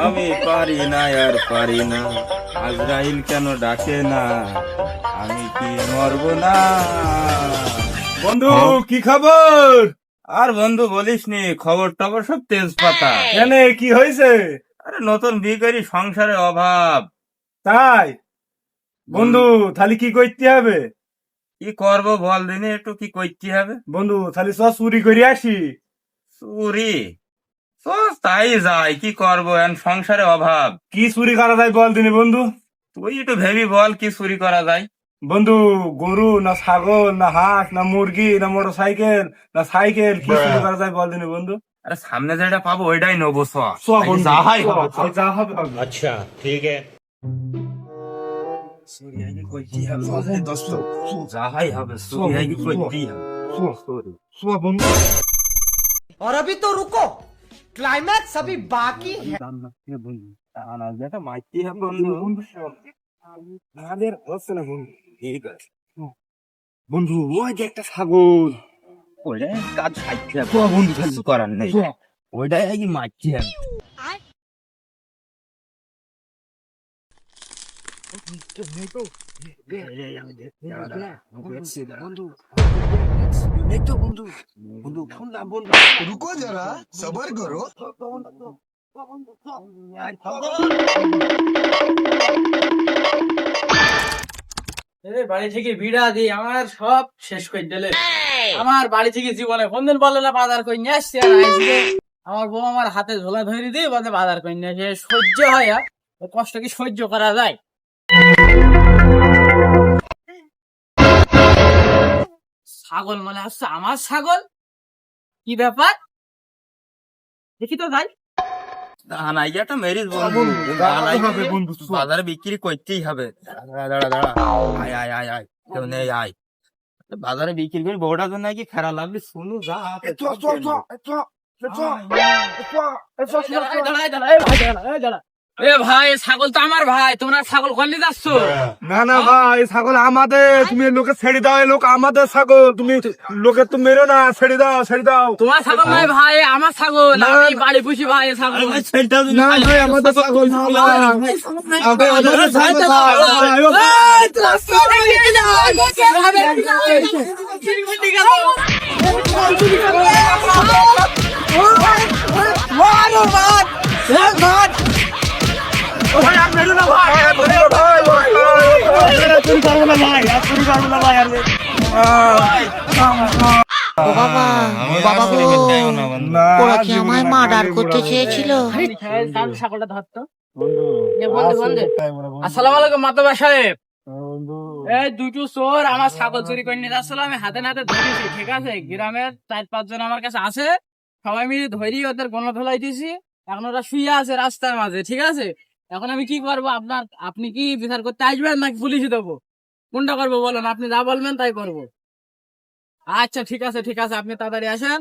আমি পারি না আর পারি না, আজরাইল কেন ডাকে না, আমি কি মরবো না? বন্ধু কি খবর? আর বন্ধু বলিস নি, খবর টবর সব তেজপাতা। কেন কি হয়েছে? আরে নতুন বিয়ে করি, সংসারে অভাব। তাই বন্ধু তাহলে কি করতে হবে? কি করবো বল দিনে, একটু কি করতে হবে। বন্ধু তাহলে সব চুরি করে আসি। চুরি? তো তাই যায়, কি করবো, এখন সংসারে অভাব। কি চুরি করা যায় বল দিনে বন্ধু? তুই একটু ভেবি বল, কি চুরি করা যায়। বন্ধু গরু না ছাগল না হাঁস না মুরগি না মোটর সাইকেল না সাইকেল, কি চুরি করা যায় বল দিনে বন্ধু? আরে সামনে যেটা পাবো ওইটাই নেবো। চ বন্ধু, যাহাই চ, হবে, চ। যা হবে হবে। अच्छा ठीक है। যাহাই হবে, চুরি আগে করতেই হবে। চ বন্ধু। और अभी तो रुको, क्लाइमैक्स अभी बाकी है। যেটা মাইতি হবে বন্ধু। আমাদের হচ্ছে না বন্ধু। ঠিক আছে, বন্ধু ওই যে একটা ছাগল। ওইটাই কাজ খাইতে হবে। চ বন্ধু কিছু করার নেই, চ। ওইটাই আগে মারতে হবে। रुको जरा सबर करो। বাড়ি থেকে বিড়া দি আমার সব শেষ করে দিলে। আমার বাড়ি থেকে জীবনে কোনদিন বলে না বাজার করে নিয়ে আসছে, আর আজকে আমার বউ আমার হাতে ঝোলা ধরে দিয়ে বলে বাজার করে নিয়ে আসে। সহ্য হয় আর ওই কষ্ট কি সহ্য করা যায়? ছাগল মানে হচ্ছে আমার ছাগল, কি ব্যাপার দেখি তো ভাই। দানাইয়াটা মেরিস বন্ধু, দাঁড়াতে হবে বন্ধু, চ। বাজারে বিক্রি করতেই হবে। দাঁড়া দাঁড়া দাঁড়া, আয় আয় আয় আয়, কেউ নেই, আয়। বাজারে বিক্রি করে বউটার জন্য কি খেরা লাগবে, শুনু যা। এ ভাই ছাগল তো আমার ভাই, তোমরা ছাগল করলে যাচ্ছ? না না ভাই, ছাগল আমাদের, তুমি লোকে ছেড়ে দাও, এই লোক আমাদের ছাগল, তুমি লোকে তো মেরো না, ছেড়ে দাও ছেড়ে দাও। তোমার ছাগল নয় ভাই, আমার ছাগল, না, আমি বাড়ি পুষি ভাই ছাগল। না ভাই আমাদের ছাগল না, আমাদের ছাগল না। বাবা বাবা গো, ওরা কি আমায় মার্ডার করতে চেয়েছিল? ছাগলটা ধরতো। আসসালামু আলাইকুম মাতবা সাহেব। এই দুটো চোর আমার ছাগল চুরি করে নিয়ে যাচ্ছিল, আমি হাতে নাতে ধরেছি। ঠিক আছে, গ্রামের 4-5 জন আমার কাছে আছে, সবাই মিলে ধরি ওদের গলা ধলাই দিয়েছি। এখন ওরা শুয়ে আছে রাস্তার মাঝে। ঠিক আছে, এখন আমি কি করবো? আপনি কি বিচার করতে আসবেন নাকি পুলিশে দেবো? কোনটা করবো বলেন, আপনি যা বলবেন তাই করবো। আচ্ছা ঠিক আছে ঠিক আছে, আপনি তাড়াতাড়ি আসেন,